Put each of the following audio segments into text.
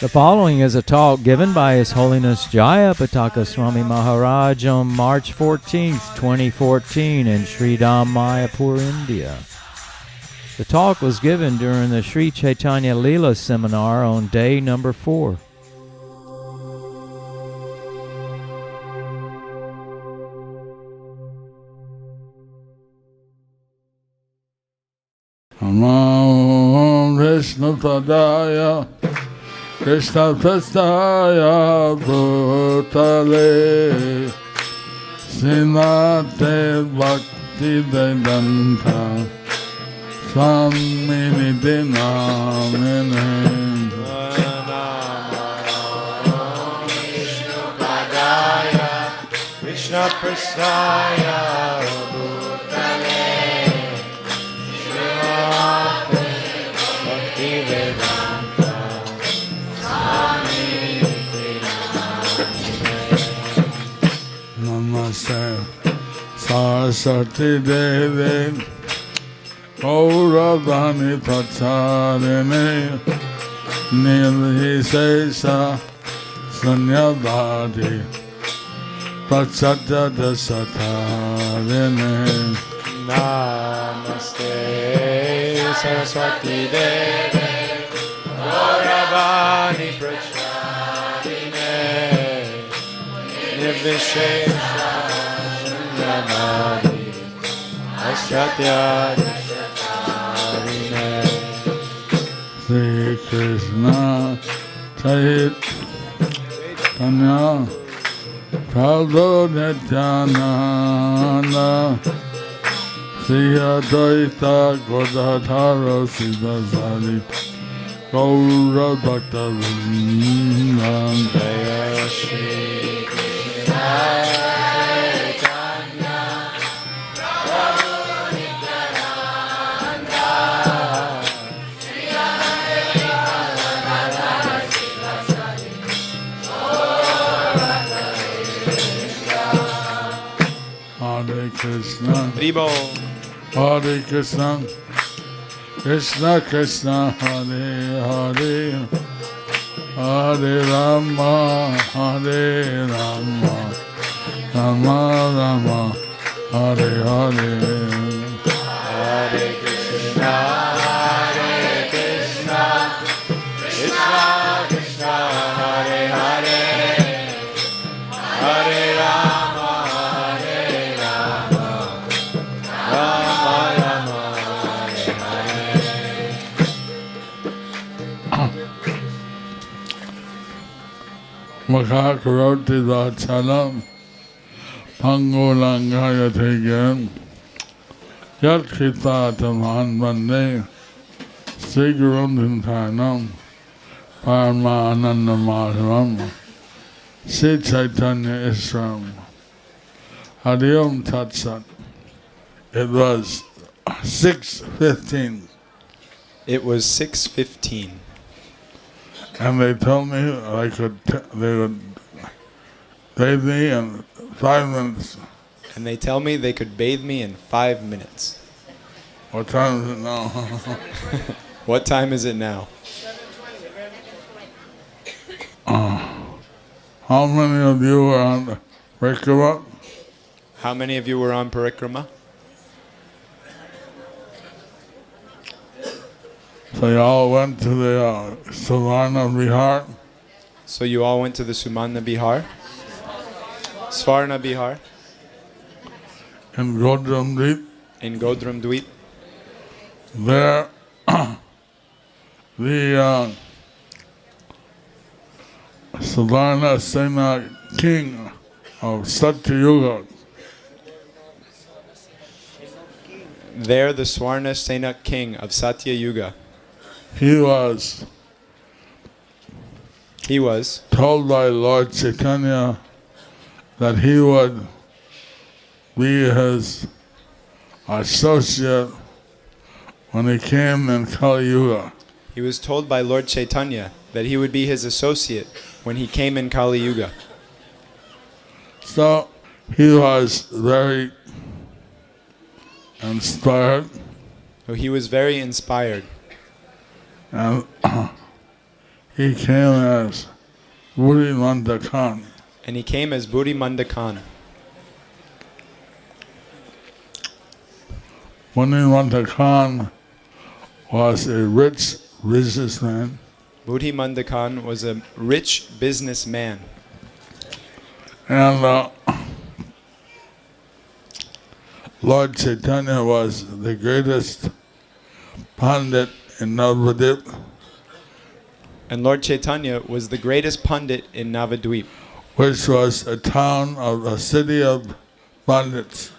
The following is a talk given by His Holiness Jayapataka Swami Maharaj on March 14th, 2014 in Sri Dham, Mayapur, India. The talk was given during the Sri Caitanya Lila seminar on day number 4. Namo Vishnu Padaya Krishna Prastaya Bhutale Srimate Bhakti Vedanta Swami Niti Namine Namo Vishnu Padaya Krishna Prastaya Bhutale Srimate Bhakti Vedanta Namaste Saraswati Devi Gauravani Pacharine Nirvisesa Sunyavadi Pachatya Satarine Namaste Saraswati Devi Gauravani Pracharine Nirvishesha Sunyavadi Pachatya Satarine Sri Krishna Chaitanya Prabhu Nityananda Sri Advaita Gadadhara Sivasari Gaura Bhakta Vrindan Jaya Shri Krishna Chaitanya Prabhu Nityananda Sri Advaita Gadadhara Sivasari Gaura Hare Krishna Haribo. Hare Krishna Krishna Krishna Hare Hare Hare Rama Hare Rama Rama Rama Hare Hare Hare Krishna Krishna Krishna Hare Hare Hare Rama Hare Rama Rama Rama Hare Hare Makakaroti Vachalam Pangolangaya Tegam Yat Kita Taman Vande Sigurundintanam Paramananda Madhavam Sri Chaitanya Isram Hariom Tatsat. It was 6:15 It was 6:15 and they told me they would bathe me in 5 minutes. and they tell me they could bathe me in 5 minutes. What time is it now? What time is it now? How many of you are on the Parikrama? How many of you were on Parikrama? So you all went to the Savarna Vihar? So you all went to the Sumanna Bihar? Svarna Bihar? In Godramdeep. In Godram Dweep? There, the Savarna Sena king of Satyayuga, There the Swarna Senak king of Satya Yuga. he was told by Lord Chaitanya that he would be his associate when he came in Kali Yuga. He was told by Lord Chaitanya that he would be his associate when he came in Kali Yuga. So he was very inspired, So he was very inspired. and he came as Buddhi Mandakan. And he came as Buddhi Mandakan. Buddhi Mandakan was a rich businessman, Buddhi Mandakan was a rich businessman. and Lord Chaitanya was the greatest Pandit in Navadvip, And Lord Chaitanya was the greatest Pandit in Navadvip, which was a city of Pandits.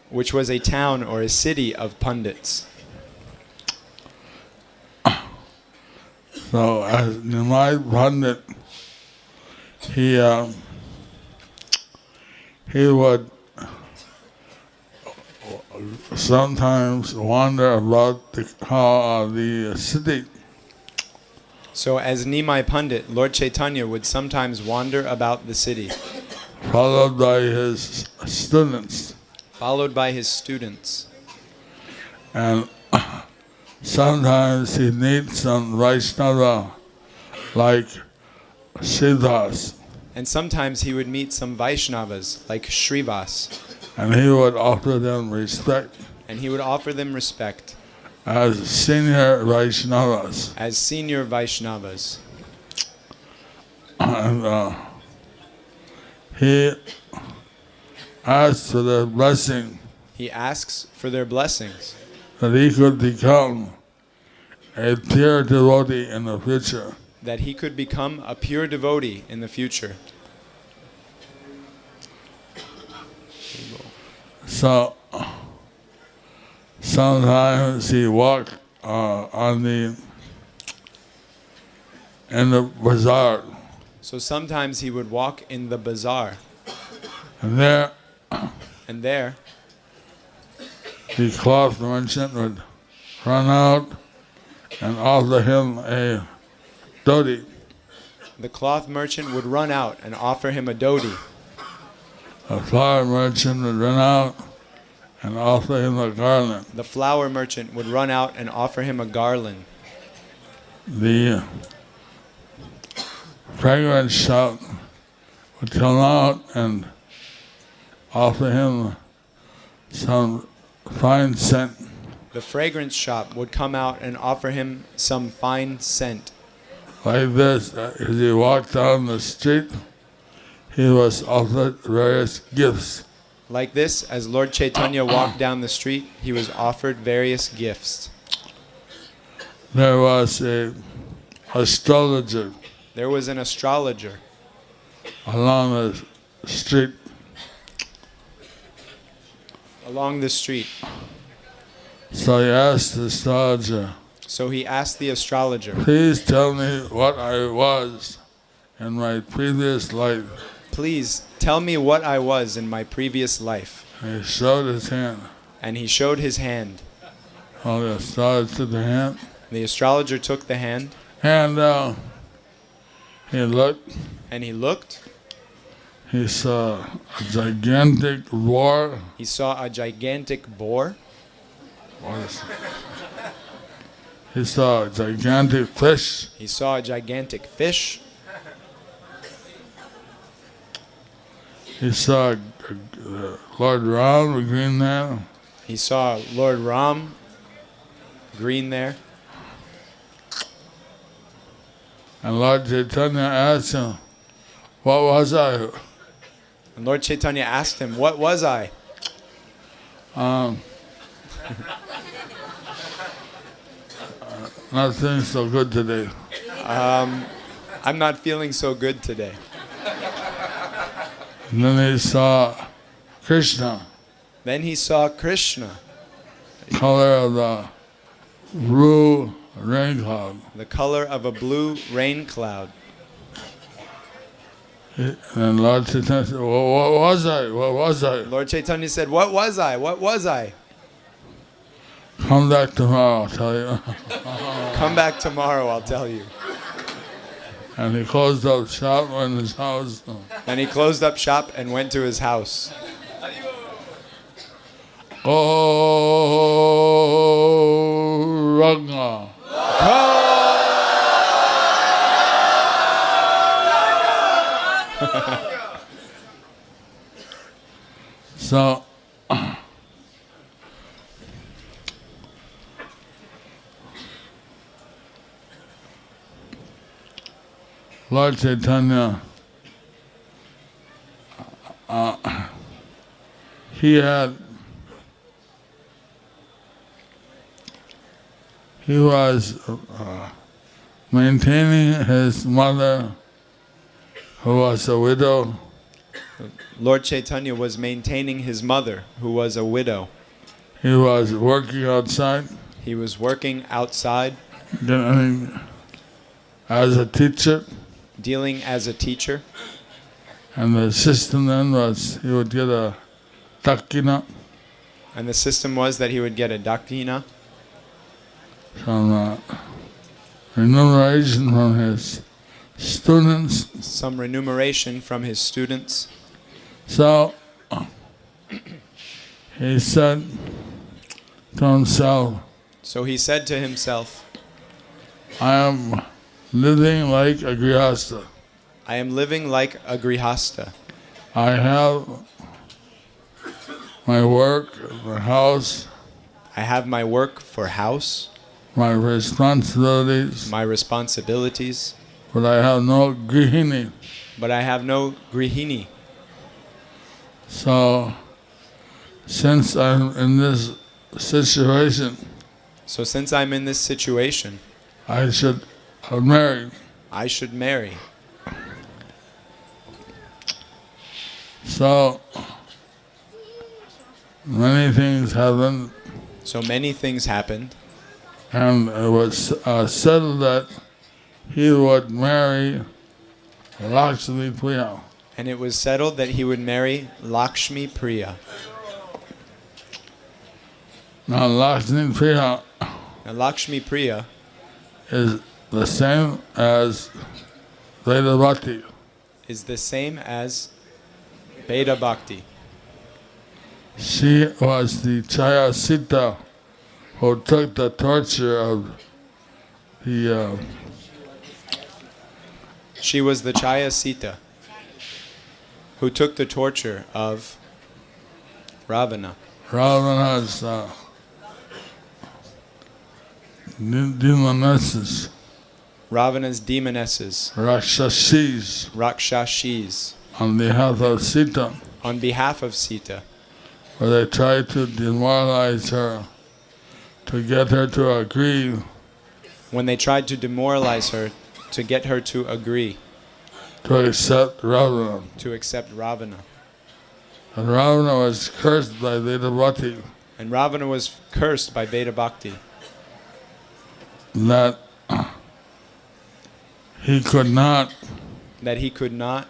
which was a town or a city of Pandits. So as Nimai Pandit, he would sometimes wander about the city, So as Nimai Pandit, Lord Chaitanya would sometimes wander about the city, followed by his students, followed by his students. and sometimes he'd meet some Vaishnava like Siddhas, And sometimes he would meet some Vaishnavas like Shrivas, and he would offer them respect and he would offer them respect as senior Vaishnavas. as senior Vaishnavas. And he asked for their blessing He asks for their blessings that he could become a pure devotee in the future. that he could become a pure devotee in the future. So sometimes he walked in the bazaar, So sometimes he would walk in the bazaar, and there and there the cloth merchant would run out and offer him a dhoti. the cloth merchant would run out and offer him a dhoti. A flower merchant would run out and offer him a garland. The flower merchant would run out and offer him a garland. The fragrance shop would come out and offer him some fine scent. The fragrance shop would come out and offer him some fine scent. Like this, as he walked down the street, he was offered various gifts. Like this, as Lord Chaitanya walked down the street, he was offered various gifts. There was an astrologer There was an astrologer along the street. along the street. So he asked the astrologer, So he asked the astrologer, please tell me what I was in my previous life. please tell me what I was in my previous life. He showed his hand. And he showed his hand. Well, the astrologer took the hand, The astrologer took the hand, and he looked. and he looked. He saw a gigantic boar. He saw a gigantic boar. He saw a gigantic fish. He saw a gigantic fish. He saw Lord Ram, green there. He saw Lord Ram, green there. And Lord Chaitanya asked him, what was I? And Lord Chaitanya asked him, what was I? Not feeling so good today. I'm not feeling so good today. And then he saw Krishna, Then he saw Krishna, color of the blue rain cloud. the color of a blue rain cloud. And Lord Chaitanya said, well, what was I? What was I? Lord Chaitanya said, what was I? What was I? Come back tomorrow, I'll tell you. Come back tomorrow, I'll tell you. And he closed up shop in his house. And he closed up shop and went to his house. Oh, Lord Chaitanya, he was maintaining his mother, who was a widow. Lord Chaitanya was maintaining his mother, who was a widow. He was working outside. He was working outside, as a teacher. dealing as a teacher. And the system then was he would get a dakina, And the system was that he would get a dakina, some remuneration from his students. some remuneration from his students. So he said to himself, So he said to himself, I am living like a grihasta. I am living like a grihasta. I have my work, my house, I have my work for house, my responsibilities, my responsibilities, but I have no grihini. but I have no grihini. So since I'm in this situation, So since I'm in this situation, I should marry. I should marry. So many things happened, So many things happened, and it was settled that he would marry Lakshmi Priya. and it was settled that he would marry Lakshmi Priya. Now Lakshmi Priya Now Lakshmi Priya is the same as Vedavati. is the same as Veda Bhakti. She was the Chaya Sita who took the torture of the She was the Chaya Sita who took the torture of Ravana. Ravana's demonesses, Ravana's demonesses, Rakshashis, Rakshashis, on behalf of Sita, on behalf of Sita, where they tried to demoralize her, to get her to agree when they tried to demoralize her, to get her to agree to accept Ravana. to accept Ravana. And Ravana was cursed by Vedavati And Ravana was cursed by Veda Bhakti, that he could not that he could not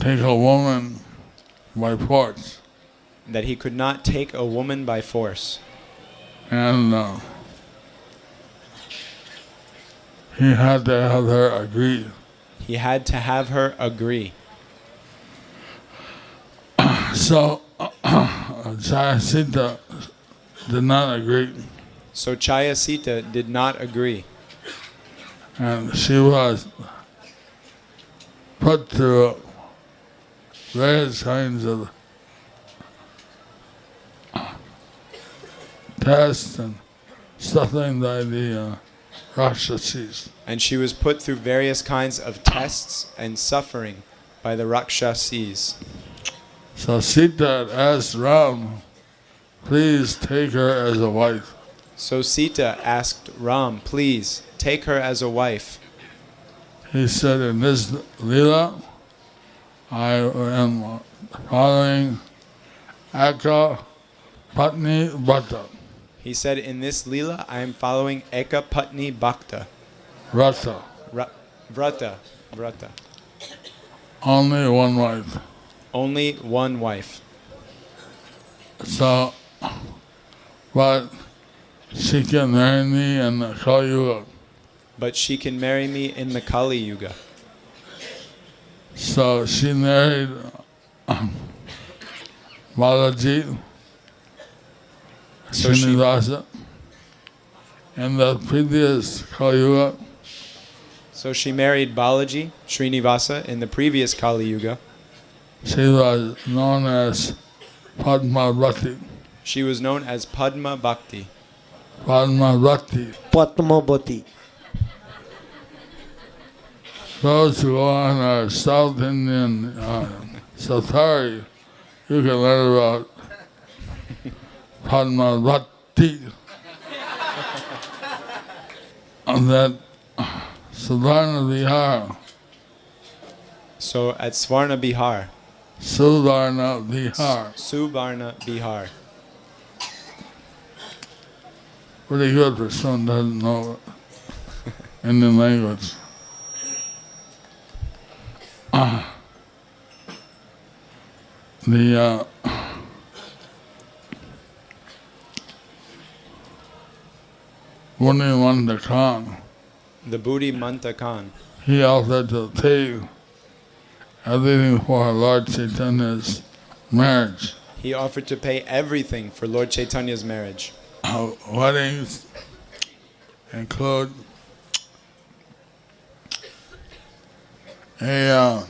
take a woman by force. take a woman by force. And he had to have her agree. He had to have her agree. So Jayasita did not agree, So Chaya Sita did not agree, and she was put through various kinds of tests and suffering by the Rakshashis. and she was put through various kinds of tests and suffering by the Rakshashis. So Sita had asked Ram, please take her as a wife. So Sita asked Ram, please take her as a wife. He said, in this Lila, I am following Eka Patni Bhakta. He said, in this Leela, I am following Eka Patni Bhakta. Rata. Vrata. Only one wife. Only one wife. So, but she can marry me in the Kali Yuga. But she can marry me in the Kali Yuga. So she married Balaji, So she, Srinivasa, in the previous Kali Yuga. so she married Balaji, Srinivasa, in the previous Kali Yuga. She was known as Padma Bhakti. She was known as Padma Bhakti. Padmavati. Padmavati. Those who go on our South Indian safari, you can learn about Padmavati. And that Suvarna Vihar. So at Swarna Bihar. Suvarna Vihar. Suvarna Bihar. Pretty good for someone who doesn't know Indian language. The Munimanda Khan, The Budi Manta Khan. he offered to pay everything for Lord Chaitanya's marriage. He offered to pay everything for Lord Chaitanya's marriage. Weddings include a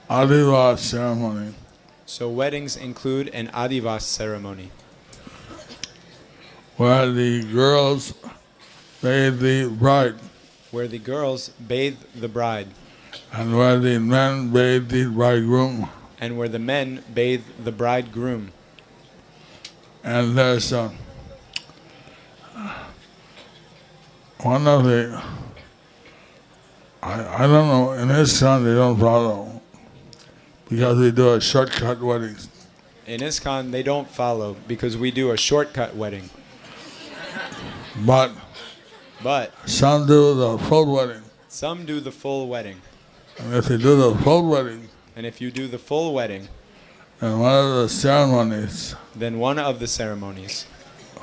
Adivas ceremony So weddings include an Adivas ceremony where the girls bathe the bride where the girls bathe the bride and where the men bathe the bridegroom. and where the men bathe the bridegroom. And there's one of the, I don't know, in his town they don't follow because we do a shortcut wedding. In ISKCON, they don't follow because we do a shortcut wedding. But But some do the full wedding. some do the full wedding. And if they do the full wedding, And if you do the full wedding, then one of the ceremonies then one of the ceremonies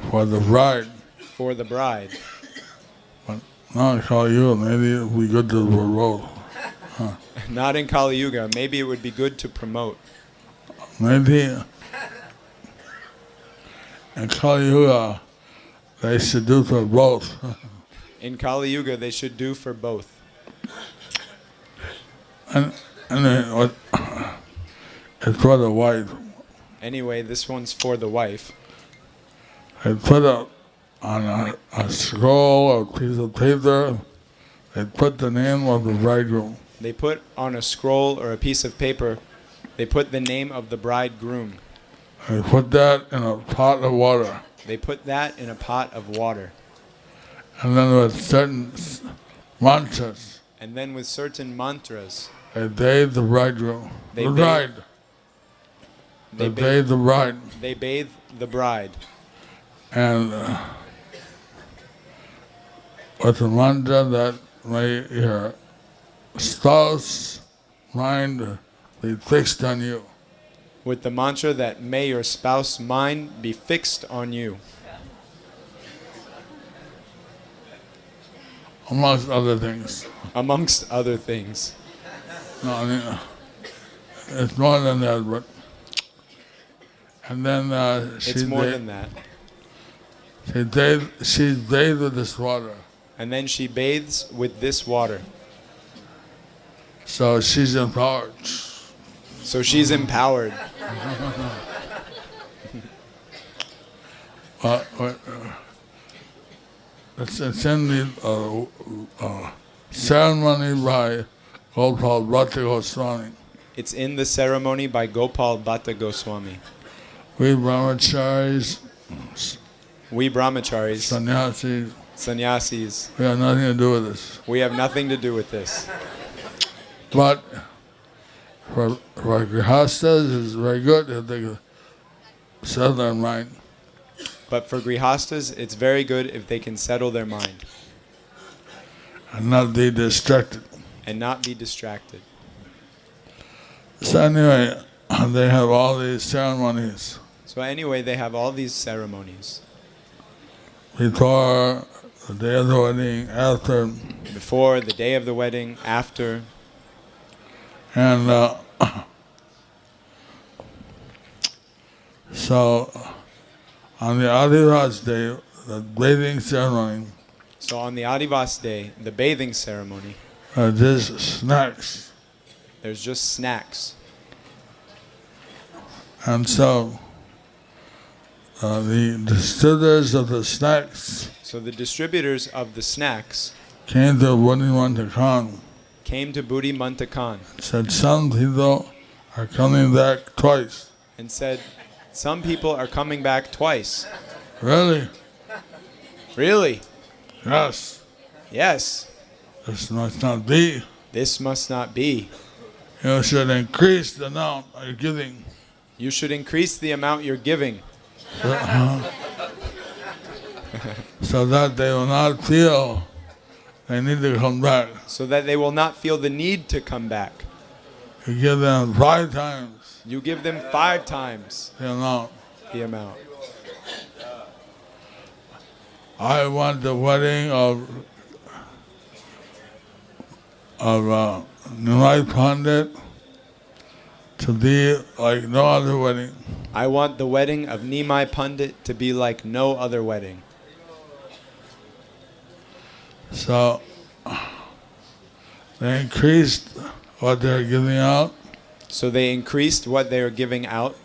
for the bride, for the bride, not call you, maybe it would be good to promote. not in Kali Yuga, maybe it would be good to promote. Maybe in Kali Yuga they should do for both. In Kali Yuga, they should do for both. And then it's for the wife. Anyway, this one's for the wife. They put up on a scroll or piece of paper, they put the name of the bridegroom. They put on a scroll or a piece of paper, they put the name of the bridegroom. They put that in a pot of water. They put that in a pot of water. And then with certain mantras, And then with certain mantras, they bathe the bridegroom. They The bathe- bride. they They bathe the bride. they bathe the bride. And with the mantra that may your spouse mind be fixed on you. With the mantra that may your spouse's mind be fixed on you. Amongst other things. Amongst other things. No, I mean, it's more than that, but. And then It's more than that. she's bathed with this water. And then she bathes with this water. So she's empowered. So she's empowered. It's in the ceremony by Gopal Bhatta Swami. It's in the ceremony by Gopal Bhatta Goswami. We brahmacharis, We brahmacharis, sannyasis, sannyasis, we have nothing to do with this. we have nothing to do with this. But for grihastas, it's very good if they can settle their mind. But for grihastas, it's very good if they can settle their mind And not be distracted. and not be distracted. So anyway, they have all these ceremonies So anyway, they have all these ceremonies. before the day of the wedding, after, Before, the day of the wedding, after. and so on the Adivas day, the bathing ceremony, So on the Adivas day, the bathing ceremony, just snacks. there's just snacks. And so the distributors of the snacks So the distributors of the snacks came to Buddhi Khan. came to Buddhi Mantakan Said some people are coming back twice. and said, some people are coming back twice. Really? Really? Yes. Yes. This must not be. This must not be. You should increase the amount you're giving. You should increase the amount you're giving So that they will not feel they need to come back. so that they will not feel the need to come back. You give them 5 times You give them 5 times the amount. the amount. I want the wedding of Nimai Pandit to be like no other wedding. I want the wedding of Nimai Pandit to be like no other wedding. So they increased what they're giving out, So they increased what they were giving out,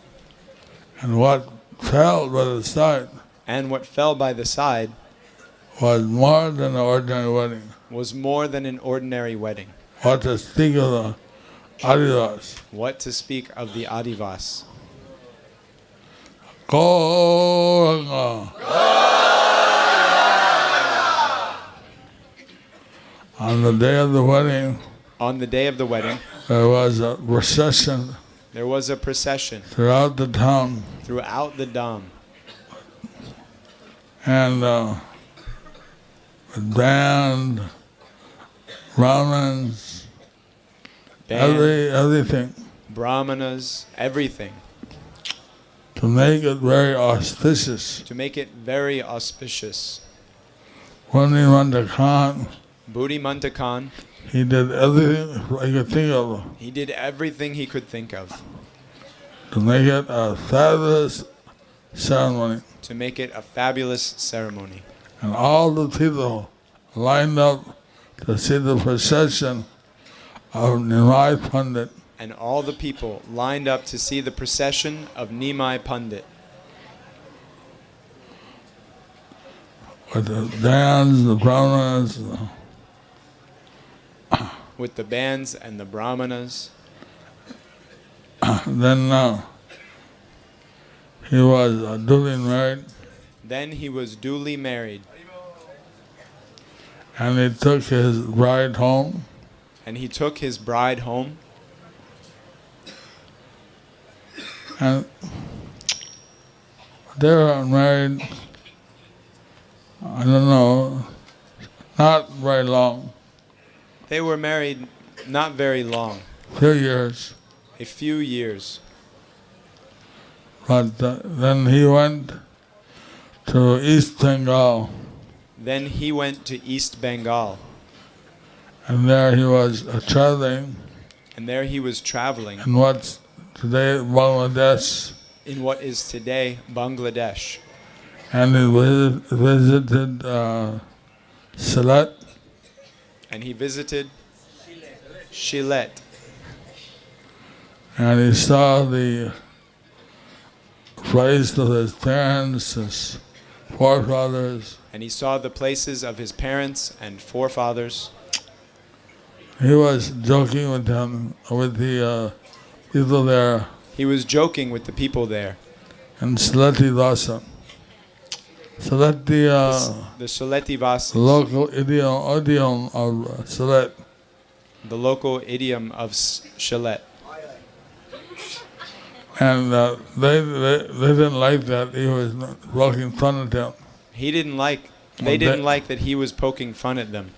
and what fell by the side and what fell by the side was more than an ordinary wedding. was more than an ordinary wedding. What to speak of the Adivas. What to speak of the Adivas. Gauranga. On the day of the wedding, On the day of the wedding, there was a procession there was a procession throughout the town, throughout the Dham, and with band, Brahmins, everything, Brahmanas, everything, to make it very auspicious. to make it very auspicious. When he went to Khan, Buddhi Mantakan, he did everything he could think of he did everything he could think of to make it a fabulous ceremony. to make it a fabulous ceremony. And all the people lined up to see the procession of Nimai Pandit. And all the people lined up to see the procession of Nimai Pandit With the bands, the brahmanas, with the bands and the Brahmanas. then he was duly married, Then he was duly married, and he took his bride home, and he took his bride home, and they were married, I don't know, not very long, They were married not very long, few years, a few years. but then he went to East Bengal, Then he went to East Bengal, and there he was traveling and there he was traveling in what's today Bangladesh, in what is today Bangladesh. and he visited Sylhet, And he visited Sylhet, and he saw the place of his parents, his forefathers. and he saw the places of his parents and forefathers. He was joking with them, with the people there He was joking with the people there. in Sylheti Vasa. Sylheti, The Sylheti Vasis, local idiom of Sylhet. the local idiom of Sylhet. And they didn't like that he was poking fun at them. They didn't like that he was poking fun at them.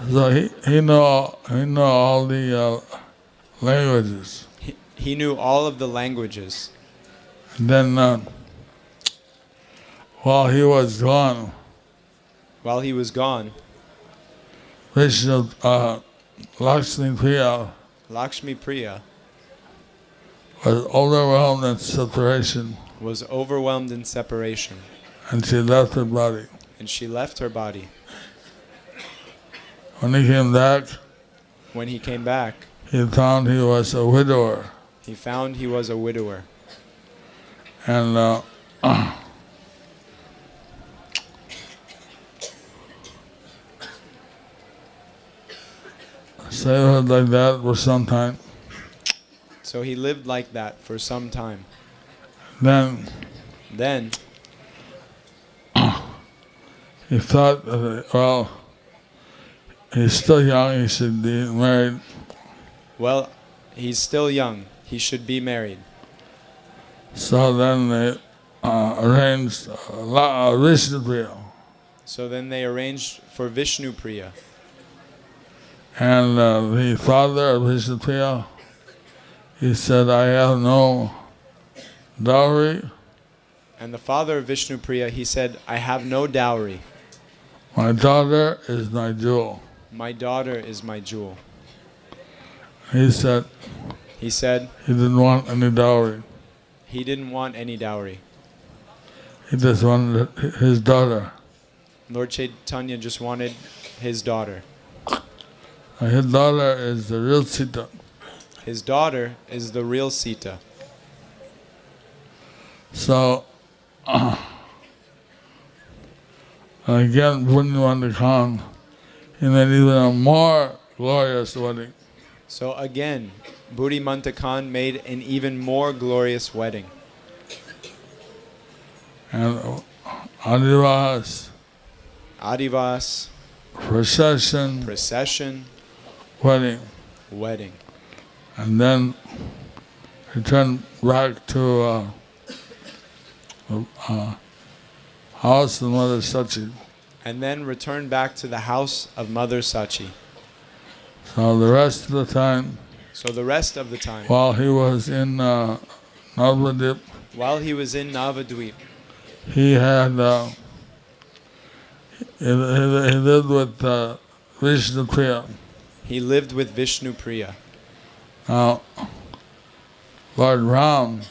So he knew all the languages. He knew all of the languages. And then while he was gone, While he was gone, Vishnu Lakshmi Priya Lakshmi Priya was overwhelmed in separation, was overwhelmed in separation, and she left her body. and she left her body. When he came back, When he came back, he found he was a widower. He found he was a widower. And so he lived like that for some time. So he lived like that for some time. Then he thought, well, he's still young, he should be married. Well, he's still young. He should be married. So then they arranged Vishnu Priya. So then they arranged for Vishnu Priya. And the father of Vishnu Priya, he said, I have no dowry. And the father of Vishnu Priya, he said, I have no dowry. My daughter is my jewel. My daughter is my jewel. He said He said he didn't want any dowry. he didn't want any dowry. He just wanted his daughter. Lord Chaitanya just wanted his daughter. His daughter is the real Sita. His daughter is the real Sita. So, again, Buddhimanta Khan, he made even a more glorious wedding. So again, Buddhimanta Khan made an even more glorious wedding. And Adivas, Adivas, procession, wedding. And then returned back to house of Mother Sachi. And then returned back to the house of Mother Sachi. So the rest of the time, while he was in Navadvip, Navadvip, he had he lived with Vishnu Priya. He lived with Vishnu Priya. Now, Lord Ram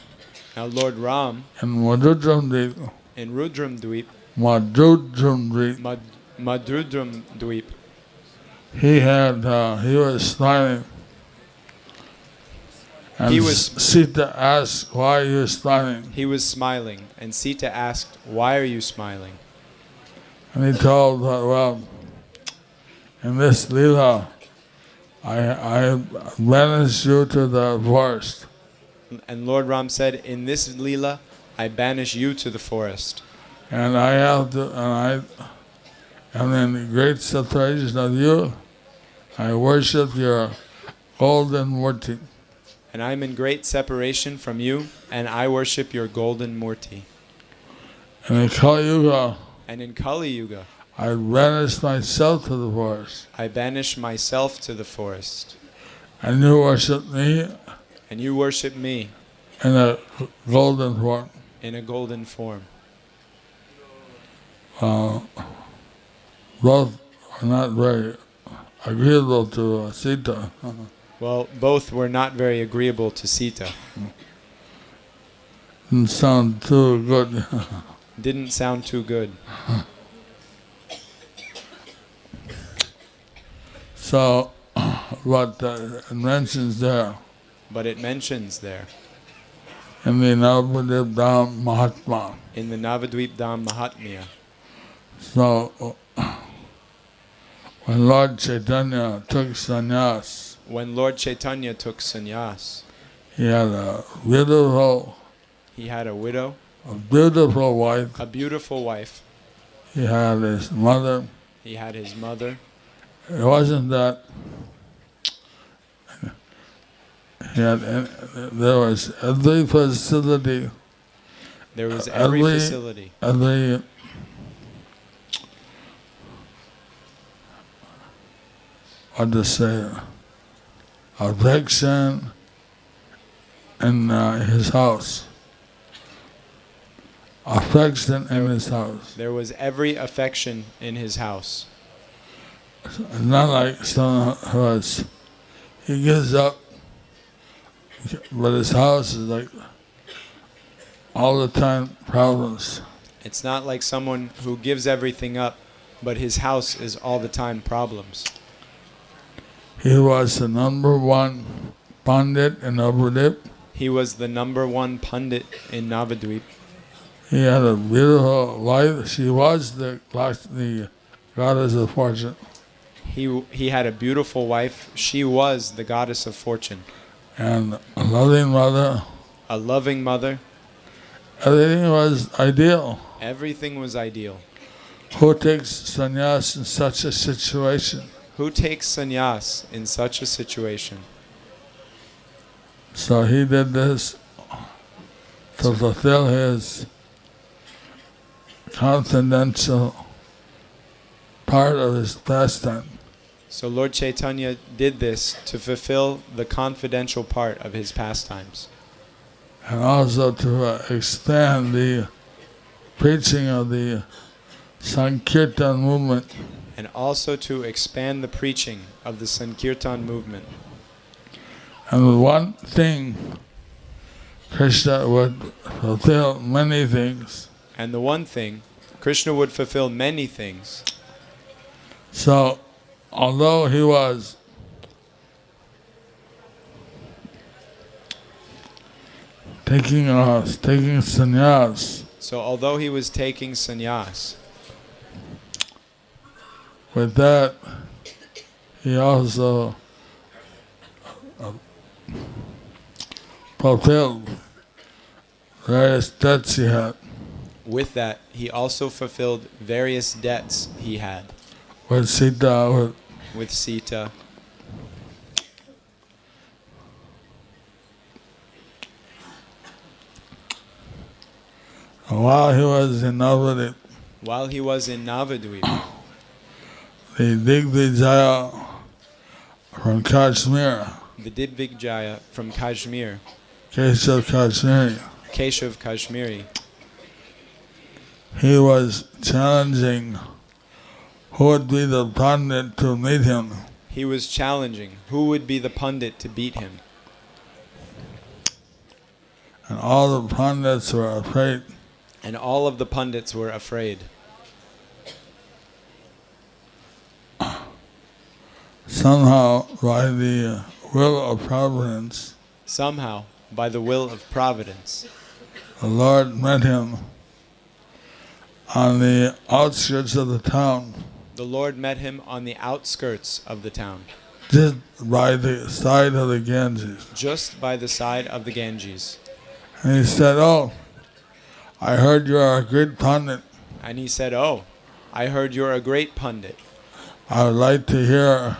in Rudramdvip, Madrudram he was smiling. And Sita asked, why are you smiling? He was smiling, and Sita asked, why are you smiling? And he told her, well, in this Lila, I banish you to the forest. And Lord Ram said, in this Leela, I banish you to the forest. And I am in great separation of you. I worship your golden murti. And I am in great separation from you, and I worship your golden murti. And in Kali Yuga, I banish myself to the forest. And you worship me. In a golden form. Both are not very agreeable to Sita. Well, both were not very agreeable to Sita. Didn't sound too good. So, what it mentions there. But it mentions there. In the Navadvip Dham Mahatma. In the Navadvip Dham Mahatmya. So, when Lord Chaitanya took sannyas, he had a widow, a beautiful wife. He had his mother. It wasn't that there was every facility. Affection in his house. There was every affection in his house. It's not like someone who he gives up, but his house is like all the time problems. It's not like someone who gives everything up, but his house is all the time problems. He was the number one Pandit in Navadvip. He was the number one Pandit in Navadvip. He had a beautiful wife. She was the goddess of fortune. He had a beautiful wife. She was the goddess of fortune. And a loving mother. A loving mother. Everything was ideal. Everything was ideal. Who takes sannyas in such a situation? Who takes sannyas in such a situation? So he did this to fulfill his confidential part of his pastime. So Lord Chaitanya did this to fulfill the confidential part of his pastimes. And also to expand the preaching of the Sankirtan movement. And also to expand the preaching of the Sankirtan movement. And with one thing, Krishna would fulfill many things. And the one thing, Krishna would fulfill many things. So, although he was taking sannyas, So although he was taking sannyas, with that, he also fulfilled various debts he had. with that he also fulfilled various debts he had With Sita, with Sita. while he was in Navadvip, While he was in Navadvip, the Digvijaya from Kashmir, the Digvijaya from Kashmir, Keshav Kashmiri, Keshav Kashmiri, he was challenging who would be the Pandit to meet him. he was challenging who would be the Pandit to beat him. And all the Pandits were afraid. And all of the Pandits were afraid. Somehow, by the will of Providence, Somehow, by the will of Providence, the Lord met him on the outskirts of the town, the Lord met him on the outskirts of the town, just by the side of the Ganges. just by the side of the Ganges. And he said, "Oh, I heard you are a great Pandit. And he said, "Oh, I heard you're a great Pandit. I would like to hear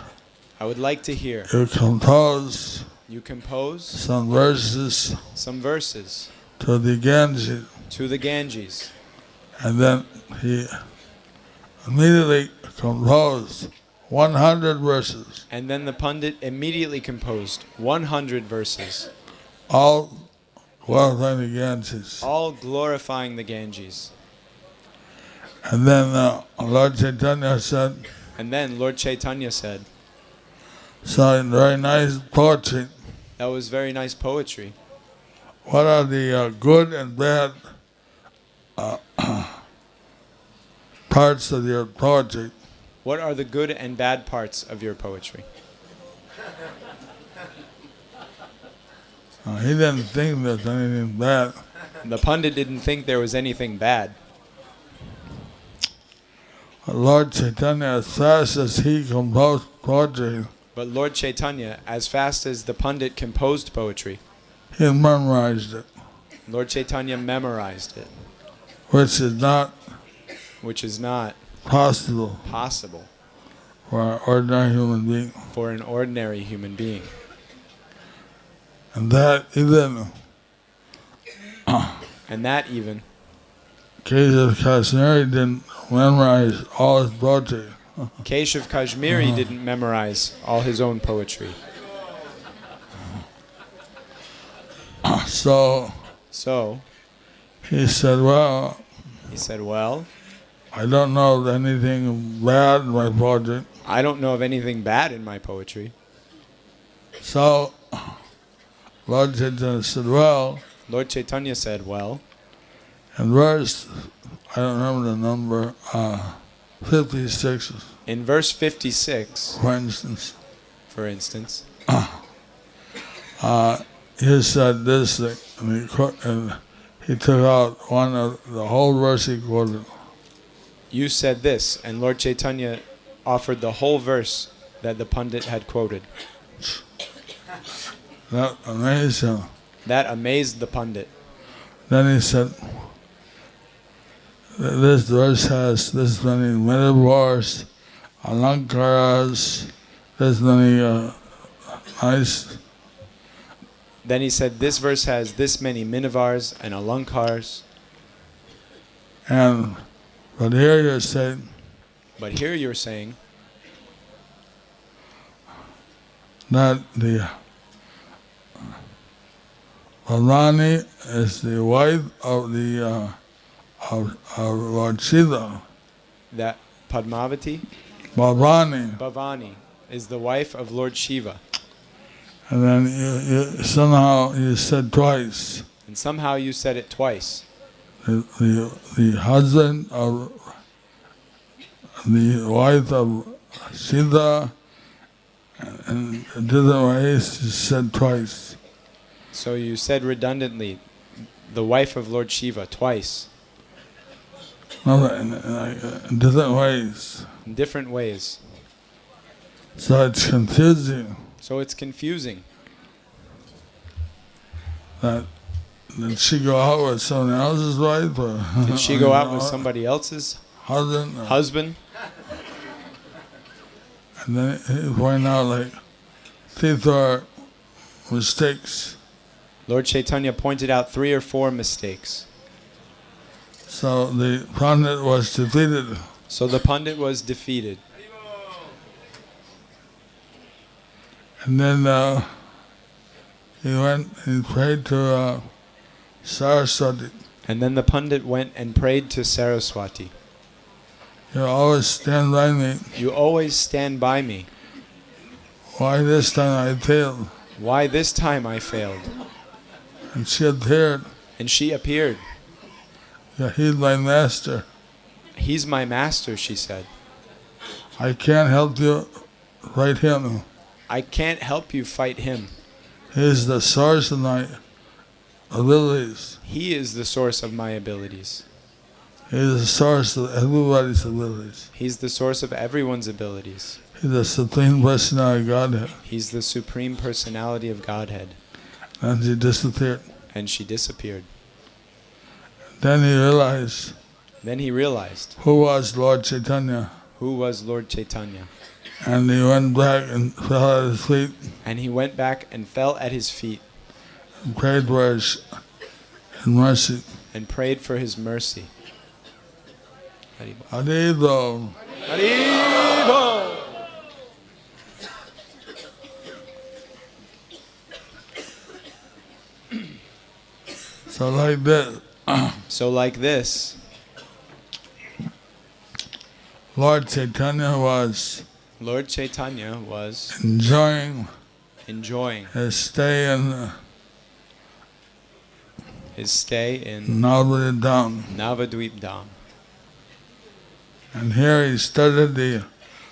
I would like to hear you compose you compose some verses some verses to the Ganges." to the Ganges." And then he immediately composed 100 verses, And then the Pandit immediately composed 100 verses, all glorifying the Ganges. all glorifying the Ganges. And then Lord Chaitanya said, And then Lord Chaitanya said, "So very nice poetry. that was very nice poetry. What are the good and bad parts of your poetry?" What are the good and bad parts of your poetry? He didn't think there's anything bad. The Pandit didn't think there was anything bad. Lord Chaitanya, as fast as he composed poetry, But Lord Chaitanya, as fast as the Pandit composed poetry, he memorized it, Lord Chaitanya memorized it, which is not which is not possible possible for an ordinary human being. for an ordinary human being. And that even And that even Keshav Kashmiri didn't memorize all his poetry. Keshav Kashmiri didn't memorize all his own poetry. So So he said, "Well, he said, "Well, I don't know of anything bad in my poetry." I don't know of anything bad in my poetry." So Lord Chaitanya said, "Well, Lord Chaitanya said, "Well, in verse, I don't remember the number, 56, in verse 56, for instance, for instance, he said this thing, and he took out one of the whole verse he quoted. you said this, and Lord Chaitanya offered the whole verse that the pundit had quoted. That amazed him. That amazed the pundit. Then he said, this verse has this many metaphors, alankaras, this many nice. Then he said, this verse has this many minivars and alankars. But here you're saying, But here you're saying that the Bhavani is the wife of the of Lord Shiva. that Padmavati, Bhavani. is the wife of Lord Shiva. And then you somehow you said twice. And somehow you said it twice. The husband of the wife of Sita, and different ways you said twice. So you said redundantly, the wife of Lord Shiva, twice, No, in different ways. in different ways. So it's confusing So it's confusing. that did she go out with someone else's wife? Or Did she go out with somebody else's husband? husband? And then he pointed out like these are mistakes. Lord Chaitanya pointed out 3 or 4 mistakes. So the Pandit was defeated. So the pundit was defeated. And then he went and prayed to Saraswati. And then the pundit went and prayed to Saraswati. You always stand by me. You always stand by me. Why this time I failed? Why this time I failed? And she appeared. And she appeared. Yeah, he's my master. He's my master, she said. I can't help you fight him. I can't help you fight him. He is the source of my abilities. He is the source of my abilities. He is the source of everybody's abilities. He's the source of everyone's abilities. He's the Supreme Personality of Godhead. He's the Supreme Personality of Godhead. And he disappeared. And she disappeared. Then he realized who was Lord Chaitanya. Who was Lord Chaitanya. And he went back and fell at his feet. And he went back and fell at his feet. And prayed for his mercy. And prayed for his mercy. Haribo. Haribo. So like this. So like this, Lord Chaitanya was enjoying his stay in Navadvip Dham. And here he started the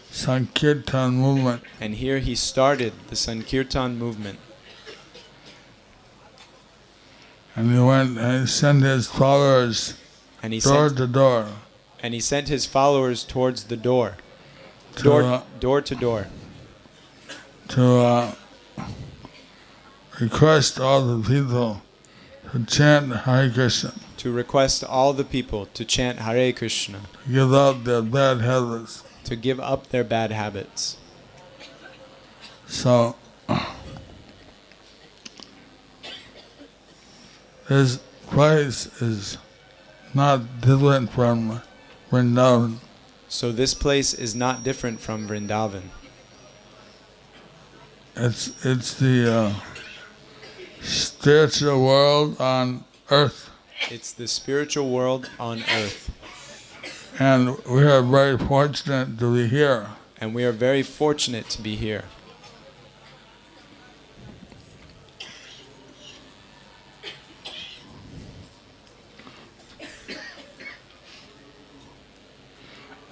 Sankirtan movement. And he went and sent his followers door to door. And he sent his followers towards the door. Door to door. To request all the people to chant Hare Krishna. To request all the people to chant Hare Krishna. To give up their bad habits. To give up their bad habits. So this place is not different from Vrindavan. So this place is not different from Vrindavan. It's the spiritual world on earth. It's the spiritual world on earth. And we are very fortunate to be here. And we are very fortunate to be here.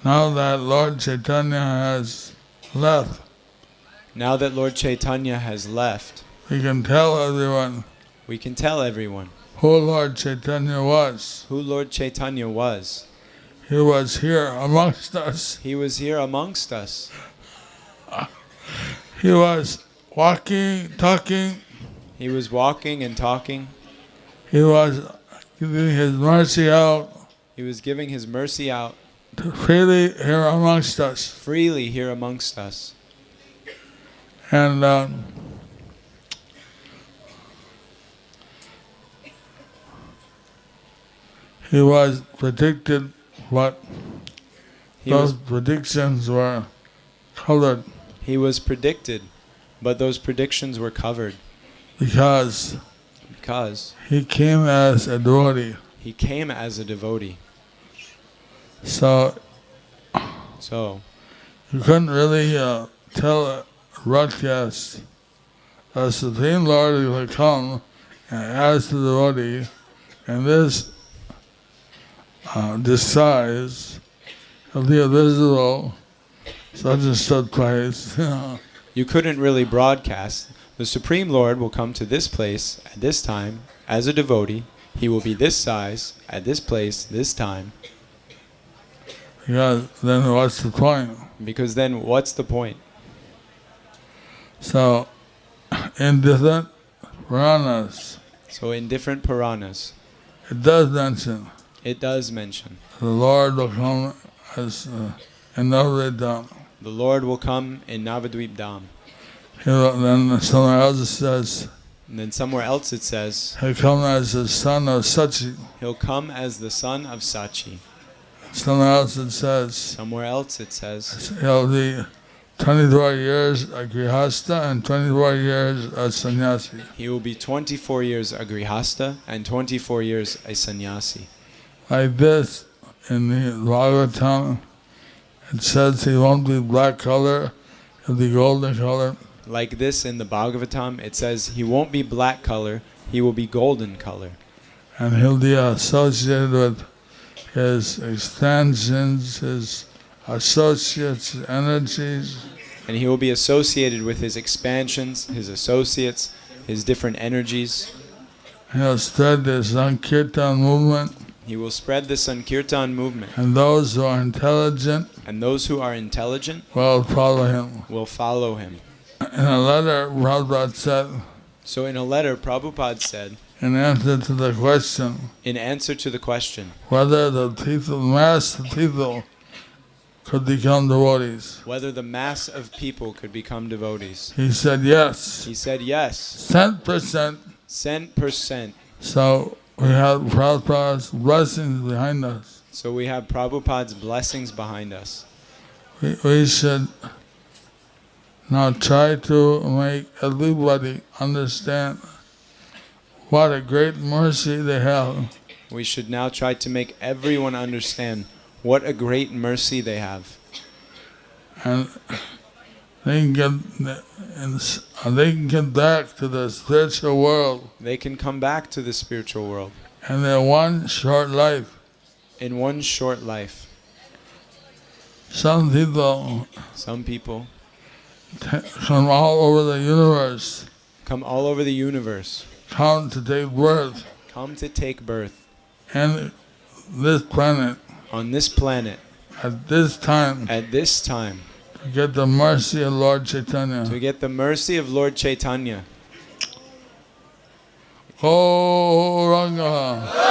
Now that Lord Chaitanya has left, Now that Lord Chaitanya has left, we can tell everyone we can tell everyone who Lord Chaitanya was. who Lord Chaitanya was. He was here amongst us. He was here amongst us. He was walking, talking. He was walking and talking. He was giving his mercy out He was giving his mercy out freely here amongst us. freely here amongst us. And he was predicted, but He those was, predictions were colored he was predicted, but those predictions were covered because because he came as a devotee. he came as a devotee. So So you couldn't really tell a broadcast the Supreme Lord will come as the devotee in this disguise of the invisible such and such place. you couldn't really broadcast. The Supreme Lord will come to this place at this time as a devotee. He will be this size at this place this time. Because then what's the point? Because then what's the point? So in different Puranas, So in different Puranas, it does mention it does mention the Lord will come as in Navadvip. the Lord will come in Navadvip Dham. Then somewhere else it says And then somewhere else it says, he'll come as the son of Sachi. he'll come as the son of Sachi. Somewhere else it says Somewhere else it says, he'll be 24 years a Grihasta and 24 years a sannyasi. he will be 24 years a Grihasta and 24 years a sannyasi. Like this, in the Bhagavatam, it says he won't be black color, he'll be golden color. Like this in the Bhagavatam, it says he won't be black color, he will be golden color. And he'll be associated with his extensions, his associates, energies. And he will be associated with his expansions, his associates, his different energies. He'll spread the Sankirtan movement. He will spread the Sankirtan movement. And those who are intelligent And those who are intelligent will follow him. will follow him. In a letter, Prabhupada said, So in a letter, Prabhupada said, in answer to the question, in answer to the question, whether the people, mass of people could become devotees. whether the mass of people could become devotees, He said yes, he said yes, 100%. %. So we have Prabhupada's blessings behind us. So we have Prabhupada's blessings behind us. We should now try to make everybody understand what a great mercy they have. We should now try to make everyone understand what a great mercy they have. And they can get back to the spiritual world They can come back to the spiritual world in their one short life. in one short life. Some people Some people from all over the universe come all over the universe, come to take birth come to take birth in this planet on this planet at this time at this time to get the mercy of Lord Chaitanya. to get the mercy of Lord Chaitanya. Gauranga.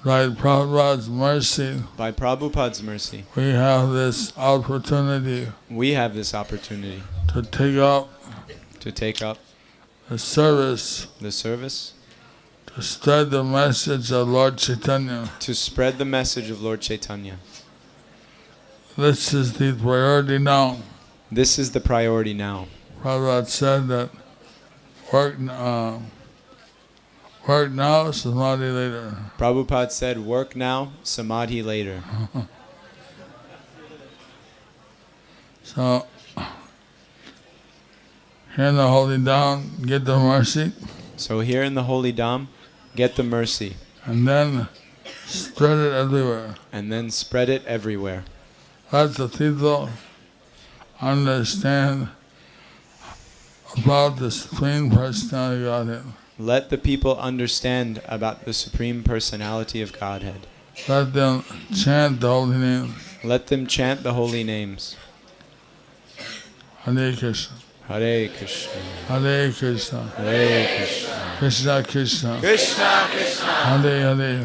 By Prabhupada's mercy, By Prabhupada's mercy, we have this opportunity we have this opportunity to take up to take up the service, the service, to spread the message of Lord Chaitanya. to spread the message of Lord Chaitanya. This is the priority now. This is the priority now. Prabhupada said that work now, samadhi later. Prabhupada said, work now, samadhi later. So, here in the Holy Dham, get the mercy, So here in the Holy Dham, get the mercy. and then spread it everywhere. and then spread it everywhere. Let the people understand about the Supreme Personality of Godhead. Let the people understand about the Supreme Personality of Godhead. Let them chant the holy names. Let them chant the holy names. Hare Krishna. Hare Krishna. Hare Krishna. Hare Krishna. Krishna Krishna. Krishna Krishna. Hare Hare.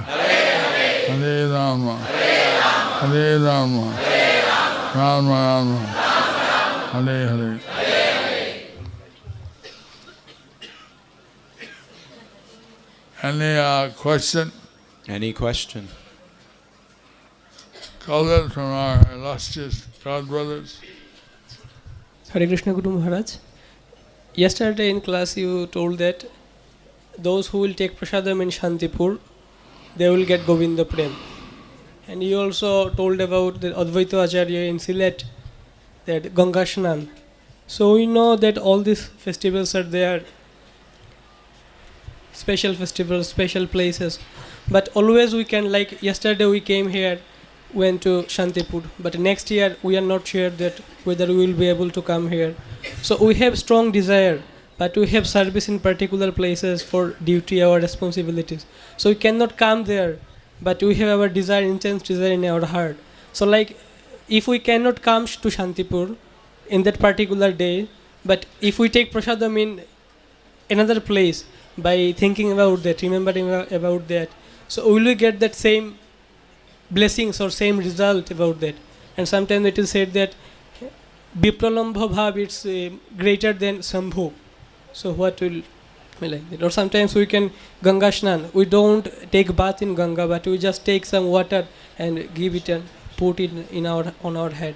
Hare Rama. Hare Rama. Rama Rama. Hare Hare. Any question? Any question? Call it from our illustrious God brothers. Hare Krishna Guru Maharaj. Yesterday in class you told that those who will take prasadam in Shantipur, they will get Govinda Prem. And you also told about the Advaita Acharya in Sylhet, that Ganga Shnan. So we know that all these festivals are there, special festivals, special places. But always we can, like yesterday we came here, went to Shantipur, but next year we are not sure that whether we will be able to come here. So we have strong desire, but we have service in particular places for duty or responsibilities. So we cannot come there, but we have our desire, intense desire in our heart. So like, if we cannot come to Shantipur in that particular day, but if we take prasadam in another place, by thinking about that, remembering about that, so will we get that same blessings or same result about that? And sometimes it is said that Vipralambha Bhav, it's greater than Sambhu. So what will be like that? Or sometimes we can Ganga Shnan. We don't take bath in Ganga, but we just take some water and give it and put it in on our head.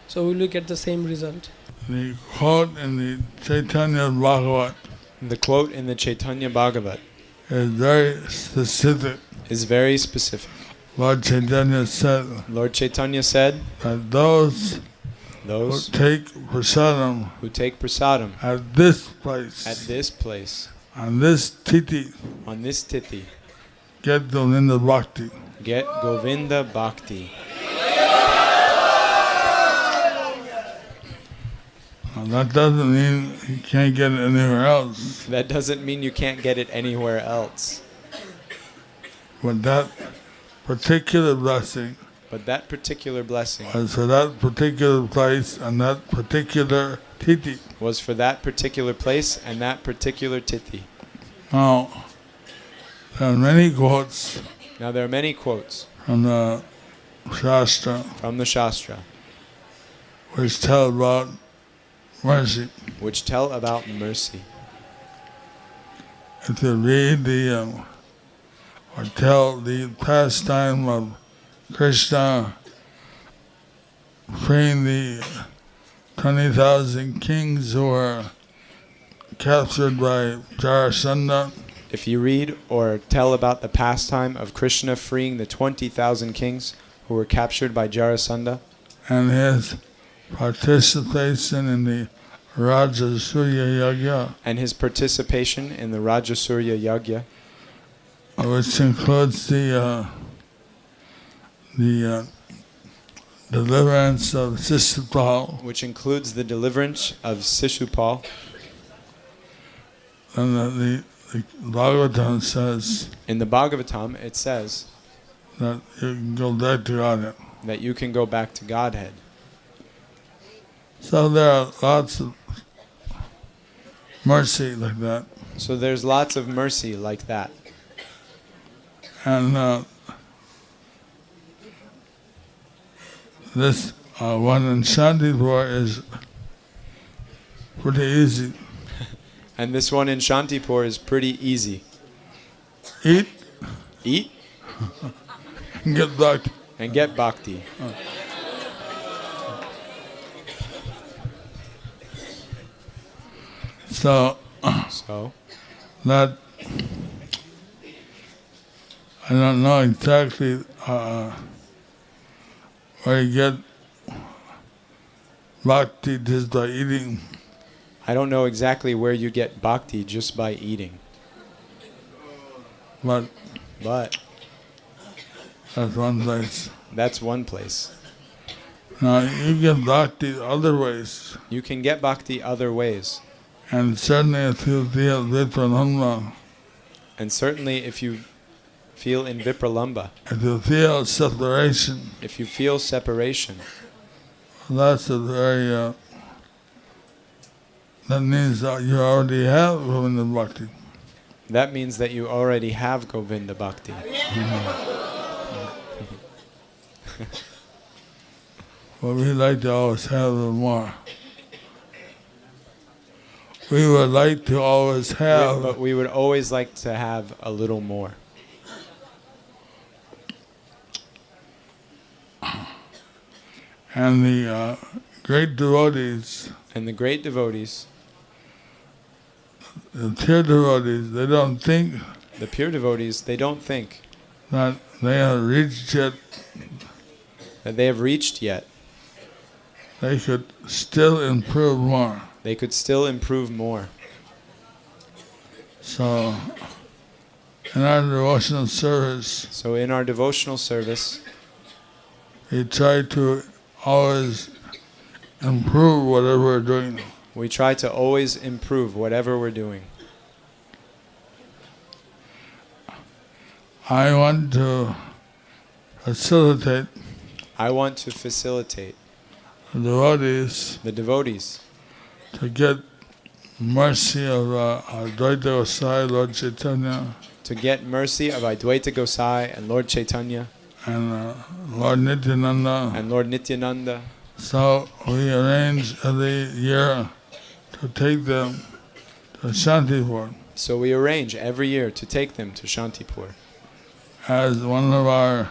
So will we get the same result? The quote in the Caitanya Bhagavat The quote in the Caitanya Bhagavat is very specific. is very specific. Lord Chaitanya said Lord Chaitanya said that those who Those take prasadam who take prasadam at this place, at this place, on this titi, on this tithi, get Govinda Bhakti. get Govinda Bhakti. Now, that doesn't mean you can't get it anywhere else, That doesn't mean you can't get it anywhere else. but that particular blessing But that particular blessing was for that particular place and that particular titi. was for that particular place and that particular tithi. Now, there are many quotes Now there are many quotes from the Shastra from the Shastra which tell about mercy. which tell about mercy. If you read or tell the pastime of Krishna freeing the 20,000 kings who were captured by Jarasandha, If you read or tell about the pastime of Krishna freeing the 20,000 kings who were captured by Jarasandha and his participation in the Rajasuya Yagya, and his participation in the Rajasurya Yagya, which includes the deliverance of Sisupal, which includes the deliverance of Sishupal, and the Bhagavatam says in the Bhagavatam it says that you can go back to God. that you can go back to Godhead. So there are lots of mercy like that. So there's lots of mercy like that. And this one in Shantipur is pretty easy. And this one in Shantipur is pretty easy. Eat Eat and get back. and get bhakti. So So that I don't know exactly where you get bhakti just by eating. I don't know exactly where you get bhakti just by eating. But But That's one place. That's one place. Now you get bhakti other ways. You can get bhakti other ways. And certainly if you feel vipralambha, And certainly if you feel in vipralambha, if you feel separation, if you feel separation, that's a very, that means that you already have Govinda Bhakti. that means that you already have Govinda Bhakti. But we like to always have a little more. We would like to always have. But we would always like to have a little more. And the great devotees, And the great devotees, the pure devotees, they don't think the pure devotees, they don't think that they have reached it. that they have reached yet. They could still improve more. They could still improve more. So, in our devotional service, So in our devotional service, we try to always improve whatever we're doing. we try to always improve whatever we're doing. I want to facilitate I want to facilitate the devotees the devotees to get mercy of Advaita Gosai, Lord Chaitanya, to get mercy of Advaita Gosai and Lord Chaitanya and Lord Nityananda. and Lord Nityananda. So we arrange every year to take them to Shantipur So we arrange every year to take them to Shantipur as one of our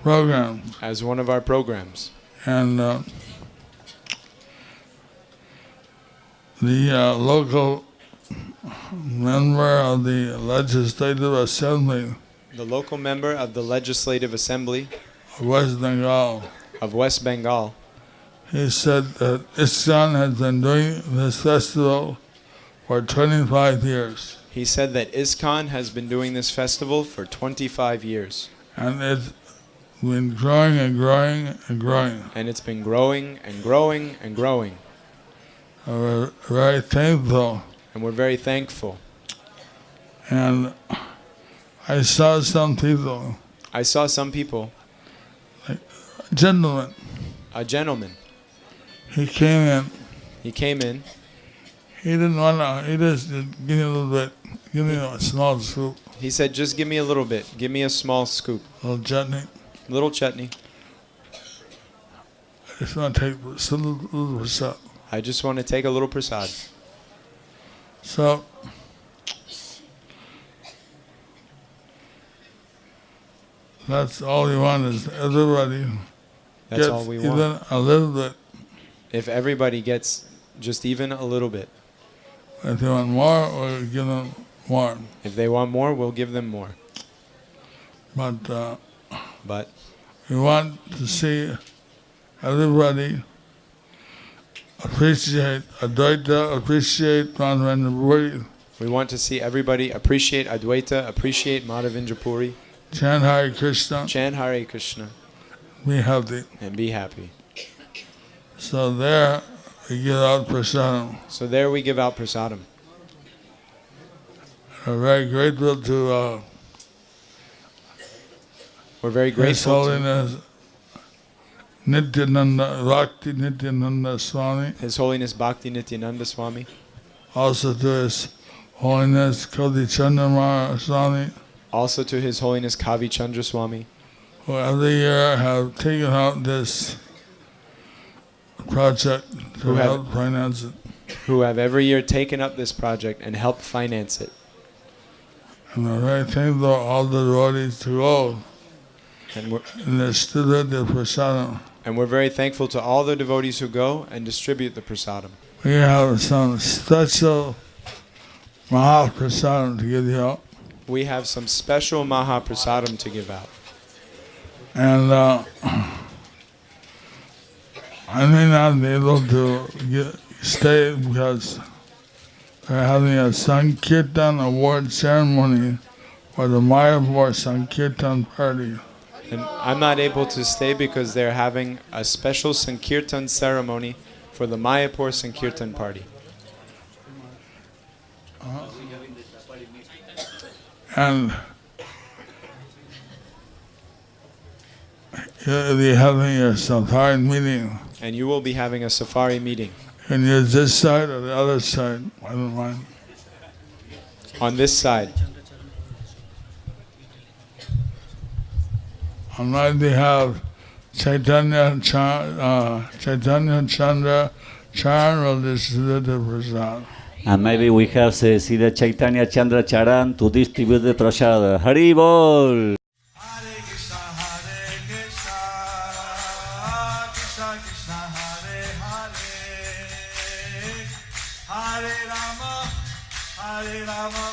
programs. as one of our programs. And the local member of the Legislative Assembly The local member of the Legislative Assembly of West Bengal, of West Bengal, he said that ISKCON has been doing this festival for 25 years. he said that ISKCON has been doing this festival for 25 years. And it's been growing and growing and growing. And it's been growing and growing and growing. We're very thankful. And we're very thankful. And I saw some people, I saw some people, gentleman, a gentleman, he came in. he came in. He didn't want to, he just said, give me a little bit, give me a small scoop, He said, just give me a little bit. Give me a small scoop. a little chutney. Little chutney. I just want to take just a little prasad. I just want to take a little prasad. So, that's all we want is everybody That's gets all we even want. a little bit. If everybody gets just even a little bit. If they want more, we'll give them more. If they want more, we'll give them more. But But we want to see everybody appreciate Advaita, appreciate Madhavendra Puri, we want to see everybody appreciate Advaita, appreciate Madhavendra Puri, chant Hare Krishna, chant Hare Krishna, be happy. and be happy. So there we give out prasadam. So there we give out prasadam. We're very grateful to We're very His grateful to Holiness Nityananda, Bhakti Nityananda Swami, His Holiness Bhakti Nityananda Swami, also to His Holiness Caitanya Swami, also to His Holiness Kavi Chandra Swami, who every year have taken out this project to Who have- help finance it. who have every year taken up this project and helped finance it. And we're very thankful to all the devotees to go And we're, and distribute the prasadam. and we're very thankful to all the devotees who go and distribute the prasadam. We have some special Mahaprasadam to give you out. We have some special Mahaprasadam to give out. And I may not be able to stay because they're having a Sankirtan award ceremony for the Mayapur Sankirtan party. And I'm not able to stay because they're having a special Sankirtan ceremony for the Mayapur Sankirtan party. And you'll be having a safari meeting. And you will be having a safari meeting. Can you use this side or the other side? I don't mind. On this side. On my behalf, Caitanya Chandra Charan will distribute the prasad. And maybe we have Sri Chaitanya Chandra Charan to distribute the prasad. Hari Bol! Hare Krishna, Krishna Krishna, Hare Hare, Hare Rama, Hare Rama.